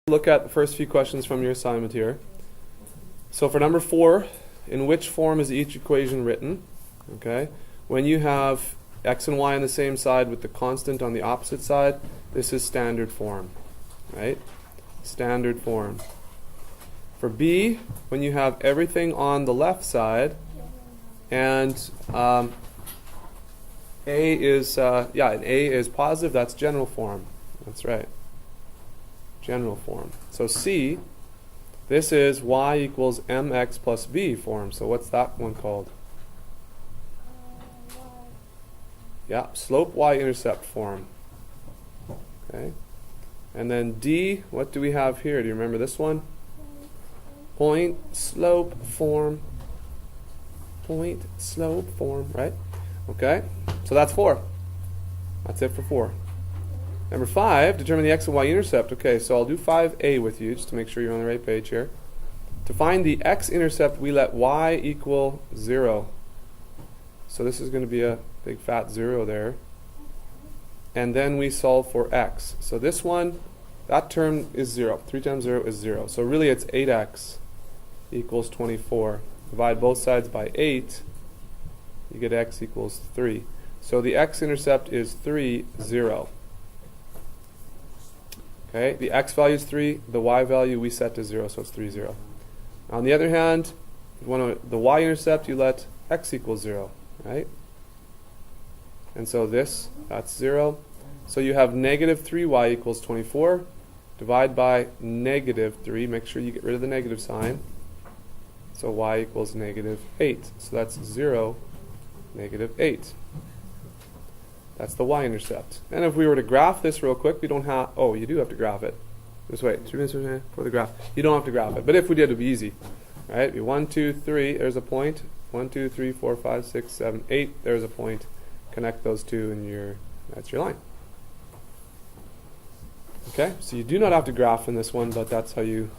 Look at the first few questions from your assignment here. So for number 4, in which form is each equation written? Okay, when you have x and y on the same side with the constant on the opposite side, this is standard form, right? Standard form. For B, when you have everything on the left side and A is positive, that's general form. That's right. General form. So C, this is y equals mx plus b form. So what's that one called? Yeah, slope y-intercept form. Okay. And then D, what do we have here? Do you remember this one? Point slope form. Point slope form, right? Okay. So that's 4. That's it for 4. Number 5, determine the x and y intercept. Okay, so I'll do 5a with you just to make sure you're on the right page here. To find the x-intercept, we let y equal 0. So this is going to be a big fat 0 there. And then we solve for x. So this one, that term is 0. 3 times 0 is 0. So really it's 8x equals 24. Divide both sides by 8, you get x equals 3. So the x-intercept is 3, 0. Okay, the x value is 3, the y value we set to 0, so it's 3, 0. On the other hand, if you want the y-intercept, you let x equals 0, right? And so that's 0. So you have negative 3y equals 24. Divide by negative 3. Make sure you get rid of the negative sign. So y equals negative 8. So that's 0, negative 8. That's the y-intercept. And if we were to graph this real quick, we don't have... Oh, you do have to graph it. Just wait. 2 minutes for the graph. You don't have to graph it. But if we did, it would be easy. Right? It'd be 1, 2, 3. There's a point. 1, 2, 3, 4, 5, 6, 7, 8. There's a point. Connect those two and that's your line. Okay? So you do not have to graph in this one, but that's how you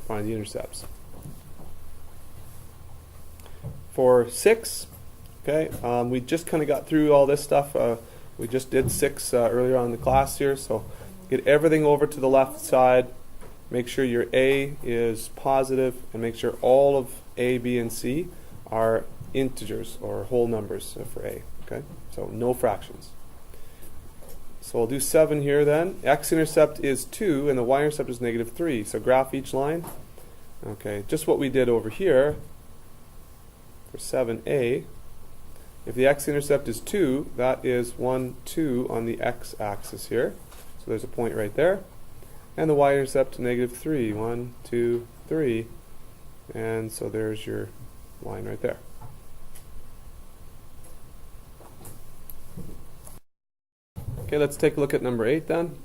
find the intercepts. For 6, okay, we just kind of got through all this stuff. We just did 6 earlier on in the class here, so get everything over to the left side. Make sure your A is positive, and make sure all of A, B, and C are integers or whole numbers for A. Okay, so no fractions. So we'll do 7 here then. X-intercept is 2, and the y-intercept is negative 3. So graph each line. Okay, just what we did over here for 7a. If the x-intercept is 2, that is 1, 2 on the x-axis here. So there's a point right there. And the y-intercept, negative 3. 1, 2, 3. And so there's your line right there. Okay, let's take a look at number 8 then.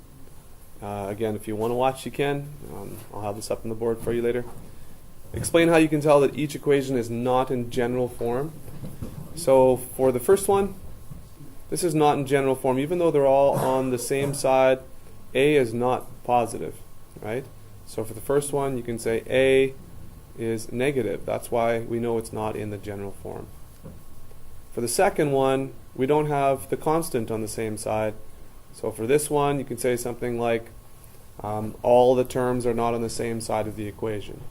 Again, if you want to watch, you can. I'll have this up on the board for you later. Explain how you can tell that each equation is not in general form. So for the first one, this is not in general form. Even though they're all on the same side, A is not positive, right? So for the first one, you can say A is negative. That's why we know it's not in the general form. For the second one, we don't have the constant on the same side. So for this one, you can say something like all the terms are not on the same side of the equation.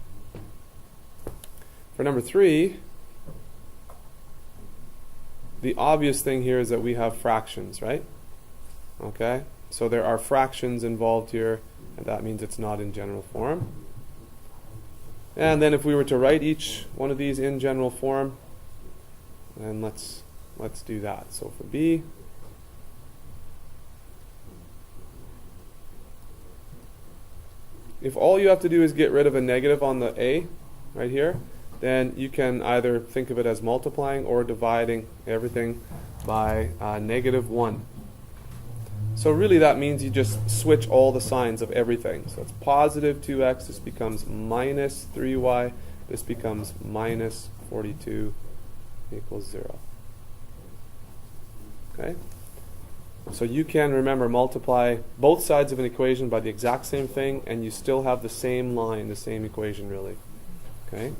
For number 3, the obvious thing here is that we have fractions, right? Okay, so there are fractions involved here, and that means it's not in general form. And then if we were to write each one of these in general form, then let's do that. So for B, if all you have to do is get rid of a negative on the A right here, then you can either think of it as multiplying or dividing everything by negative 1. So really that means you just switch all the signs of everything. So it's positive 2x, this becomes minus 3y, this becomes minus 42 equals 0. Okay? So you can, remember, multiply both sides of an equation by the exact same thing, and you still have the same line, the same equation really. Okay?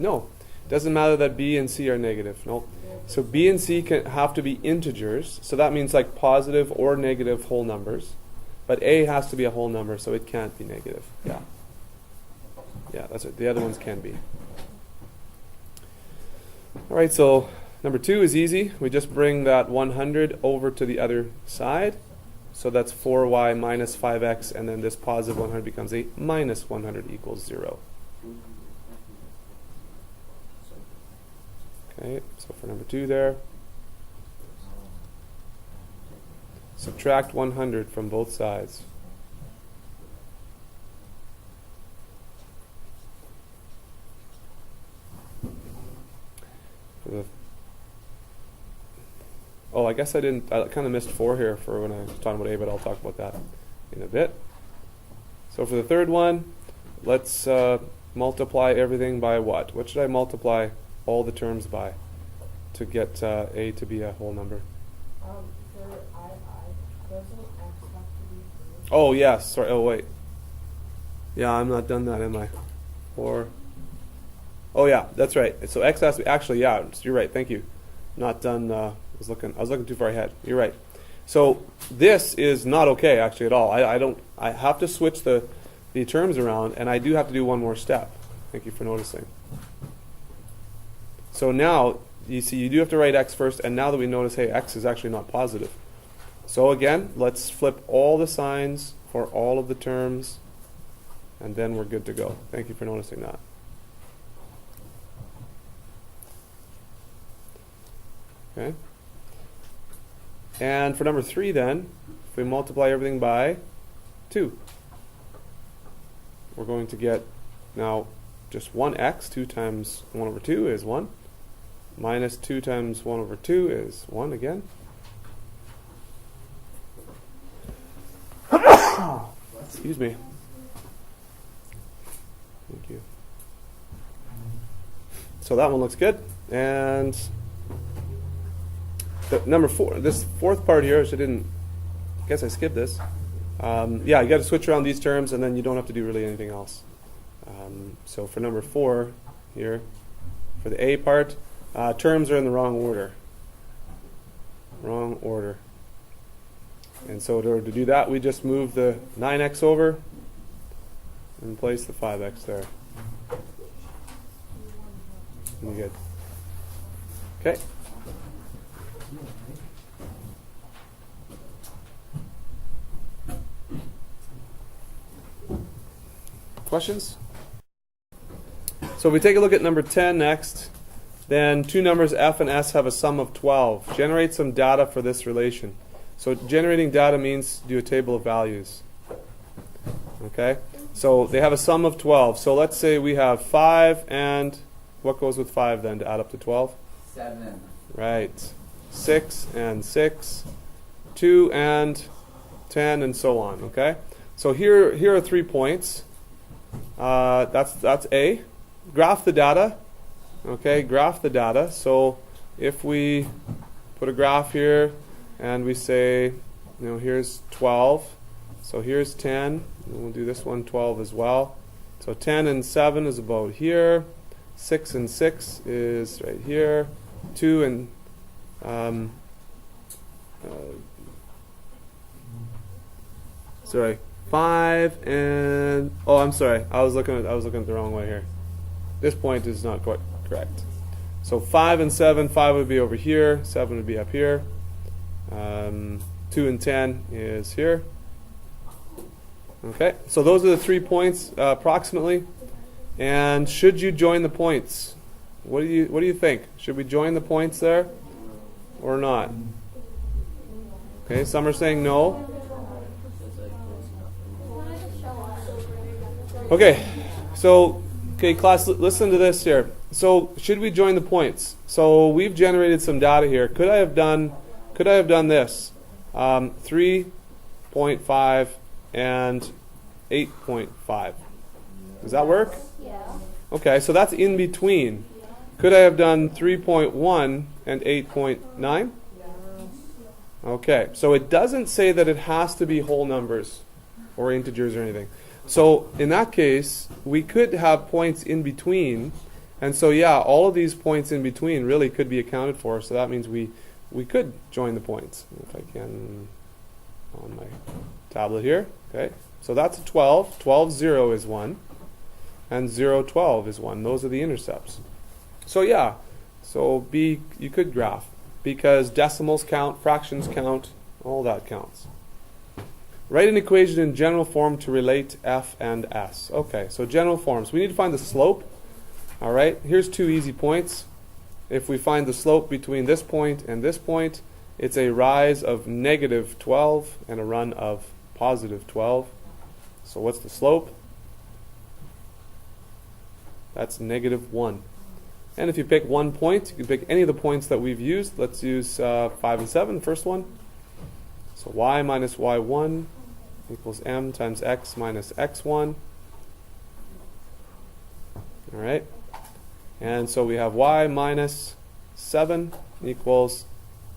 No, it doesn't matter that B and C are negative. No. So B and C have to be integers. So that means like positive or negative whole numbers. But a has to be a whole number, so it can't be negative. Yeah. Yeah, that's it. The other ones can be. All right, so number 2 is easy. We just bring that 100 over to the other side. So that's 4y minus 5x, and then this positive 100 becomes a minus 100 equals 0. Okay, so for number 2 there, subtract 100 from both sides. Oh, I guess I kind of missed 4 here for when I was talking about a, but I'll talk about that in a bit. So for the third one, let's multiply everything by what? What should I multiply all the terms by to get a to be a whole number? For I, doesn't x have to be 3? Oh, yes. Sorry. Oh, wait. Yeah, I'm not done that, am I? 4. Oh, yeah, that's right. So x has to be, actually, yeah, you're right. Thank you. Not done. I was looking too far ahead. You're right. So this is not okay actually at all. I have to switch the terms around, and I do have to do one more step. Thank you for noticing. So now you see you do have to write x first, and now that we notice, hey, x is actually not positive. So again, let's flip all the signs for all of the terms, and then we're good to go. Thank you for noticing that. Okay. And for number 3 then, if we multiply everything by 2, we're going to get now just 1x. 2 times 1 over 2 is 1. Minus 2 times 1 over 2 is 1 again. Excuse me. Thank you. So that one looks good. And number 4, this fourth part here, I guess I skipped this. Yeah, you got to switch around these terms, and then you don't have to do really anything else. So for number 4 here, for the a part, terms are in the wrong order. Wrong order. And so in order to do that, we just move the 9x over and place the 5x there. And you're good. Okay. Questions? So if we take a look at number 10 next, then two numbers f and s have a sum of 12. Generate some data for this relation. So generating data means do a table of values. Okay? So they have a sum of 12. So let's say we have 5 and what goes with 5 then to add up to 12? 7. Right. 6 and 6, 2 and 10, and so on. Okay? So here are 3 points. That's A. Graph the data. Okay, graph the data. So if we put a graph here and we say, here's 12. So here's 10. And we'll do this one 12 as well. So 10 and 7 is about here. 6 and 6 is right here. 2 and sorry. 5 and I'm sorry. I was looking at the wrong way here. This point is not quite correct. So 5 and 7, 5 would be over here, 7 would be up here. 2 and 10 is here. Okay, so those are the 3 points approximately. And should you join the points? What do you think? Should we join the points there or not? Okay, some are saying no. Okay, so class, listen to this here. So should we join the points? So we've generated some data here. Could I have done this? 3.5 and 8.5. Does that work? Yeah. Okay, so that's in between. Could I have done 3.1 and 8.9? Okay, so it doesn't say that it has to be whole numbers or integers or anything. So in that case, we could have points in between. And so yeah, all of these points in between really could be accounted for. So that means we could join the points. If I can on my tablet here. Okay, so that's a 12. 12, 0 is 1. And 0, 12 is 1. Those are the intercepts. So yeah, so B, you could graph. Because decimals count, fractions count, all that counts. Write an equation in general form to relate f and s. Okay, so general forms. We need to find the slope. All right, here's two easy points. If we find the slope between this point and this point, it's a rise of negative 12 and a run of positive 12. So what's the slope? That's negative 1. And if you pick one point, you can pick any of the points that we've used. Let's use 5 and 7, the first one. So y minus y1 equals m times x minus x1. All right. And so we have y minus 7 equals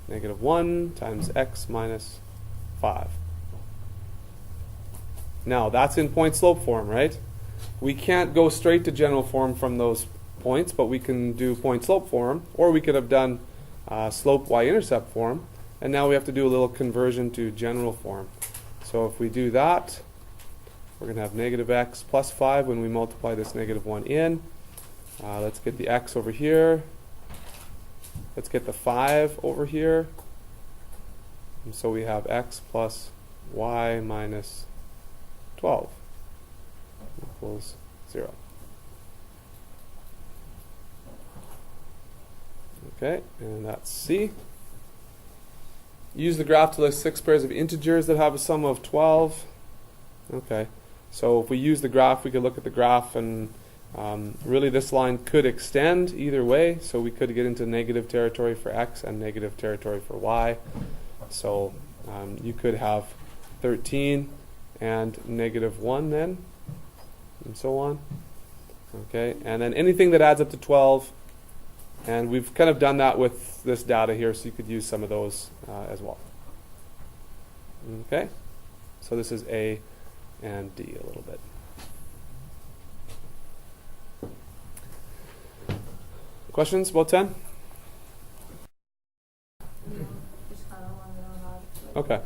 negative 1 times x minus 5. Now, that's in point-slope form, right? We can't go straight to general form from those points, but we can do point-slope form, or we could have done slope y-intercept form, and now we have to do a little conversion to general form. So if we do that, we're going to have negative x plus 5 when we multiply this negative 1 in. Let's get the x over here. Let's get the 5 over here. And so we have x plus y minus 12 equals 0. Okay, and that's C. Use the graph to list 6 pairs of integers that have a sum of 12. Okay, so if we use the graph, we could look at the graph and really this line could extend either way. So we could get into negative territory for x and negative territory for y. So you could have 13 and negative 1 then, and so on. Okay, and then anything that adds up to 12. And we've kind of done that with this data here, so you could use some of those as well. Okay, so this is A and D a little bit. Questions about 10? Okay,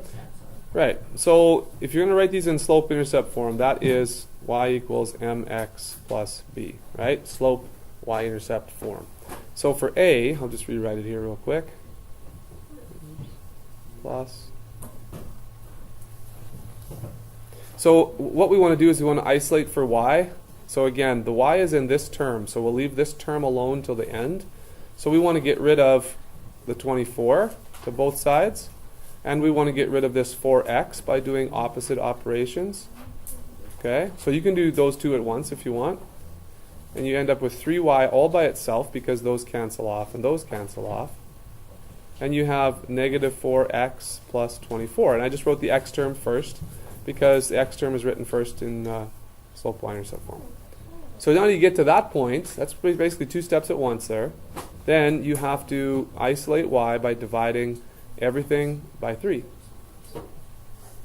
right. So if you're going to write these in slope-intercept form, that is y equals mx plus b, right? Slope y-intercept form. So for A, I'll just rewrite it here real quick. Plus. So what we want to do is we want to isolate for y. So again, the y is in this term, so we'll leave this term alone till the end. So we want to get rid of the 24 to both sides, and we want to get rid of this 4x by doing opposite operations. Okay, so you can do those two at once if you want. And you end up with 3y all by itself because those cancel off and those cancel off. And you have negative 4x plus 24. And I just wrote the x term first because the x term is written first in slope y-intercept form. So now you get to that point, that's basically two steps at once there. Then you have to isolate y by dividing everything by 3.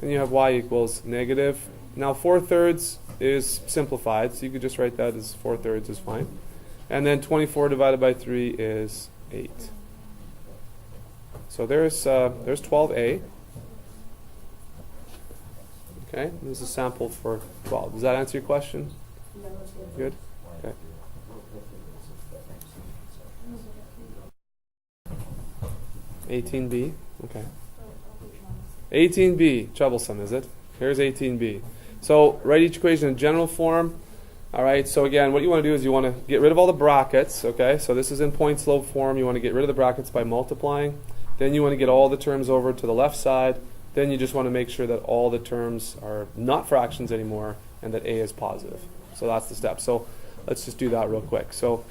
And you have y equals negative. Now 4/3 is simplified, so you could just write that as 4/3 is fine. And then 24 divided by 3 is 8. So there's 12a. Okay, this is a sample for 12. Does that answer your question? Good? Okay. (18b). Okay. 18b, troublesome, is it? Here's 18b. So write each equation in general form. All right, so again, what you want to do is you want to get rid of all the brackets. Okay, so this is in point-slope form. You want to get rid of the brackets by multiplying. Then you want to get all the terms over to the left side. Then you just want to make sure that all the terms are not fractions anymore and that a is positive. So that's the step. So let's just do that real quick. So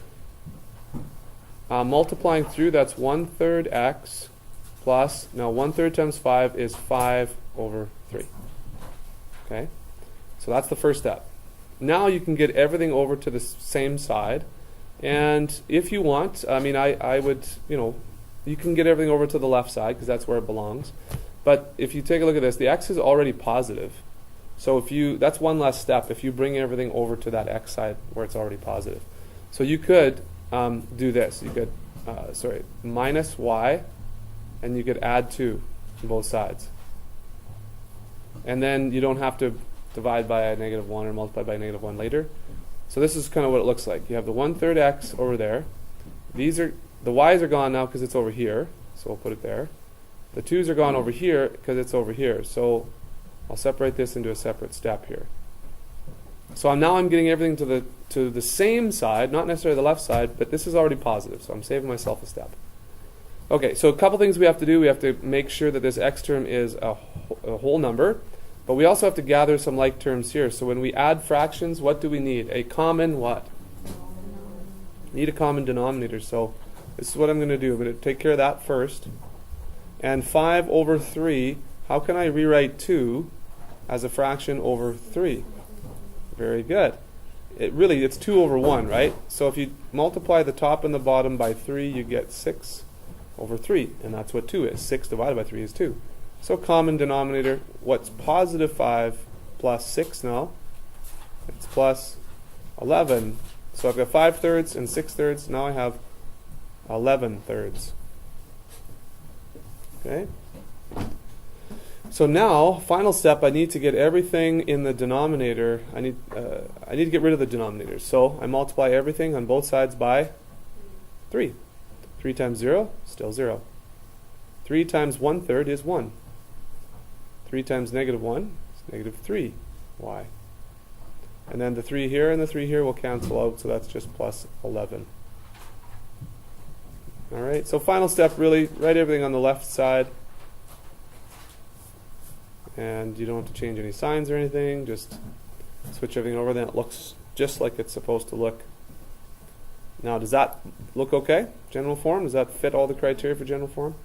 multiplying through, that's 1/3 x plus, now 1/3 times 5 is 5/3. Okay, so that's the first step. Now you can get everything over to the same side. And if you want, I mean, I would, you can get everything over to the left side because that's where it belongs. But if you take a look at this, the x is already positive. So that's one less step if you bring everything over to that x side where it's already positive. So you could do this. You could, minus y, and you could add 2 on both sides. and then you don't have to divide by a -1 or multiply by a -1 later. So this is kind of what it looks like. You have the 1/3 x over there. These are the y's are gone now because it's over here, so we'll put it there. The 2's are gone over here because it's over here. So I'll separate this into a separate step here. So I'm getting everything to the same side, not necessarily the left side, but this is already positive, so I'm saving myself a step. Okay, so a couple things we have to do. We have to make sure that this x term is a whole number, but we also have to gather some like terms here. So when we add fractions, what do we need? A common what? Need a common denominator. So this is what I'm going to do. I'm going to take care of that first. And 5/3, how can I rewrite 2 as a fraction over 3? Very good. It's 2/1, right? So if you multiply the top and the bottom by 3, you get 6/3, and that's what 2 is. 6 divided by 3 is 2. So common denominator, what's positive 5 plus 6 now? It's plus 11. So I've got 5/3 and 6/3. Now I have 11/3. Okay? So now, final step, I need to get everything in the denominator. I need to get rid of the denominators. So I multiply everything on both sides by 3. 3 times 0, still 0. 3 times 1/3 is 1. 3 times -1 is -3y. And then the 3 here and the 3 here will cancel out, so that's just plus 11. All right, so final step, really, write everything on the left side. And you don't have to change any signs or anything, just switch everything over, then it looks just like it's supposed to look. Now, does that look okay? General form, does that fit all the criteria for general form?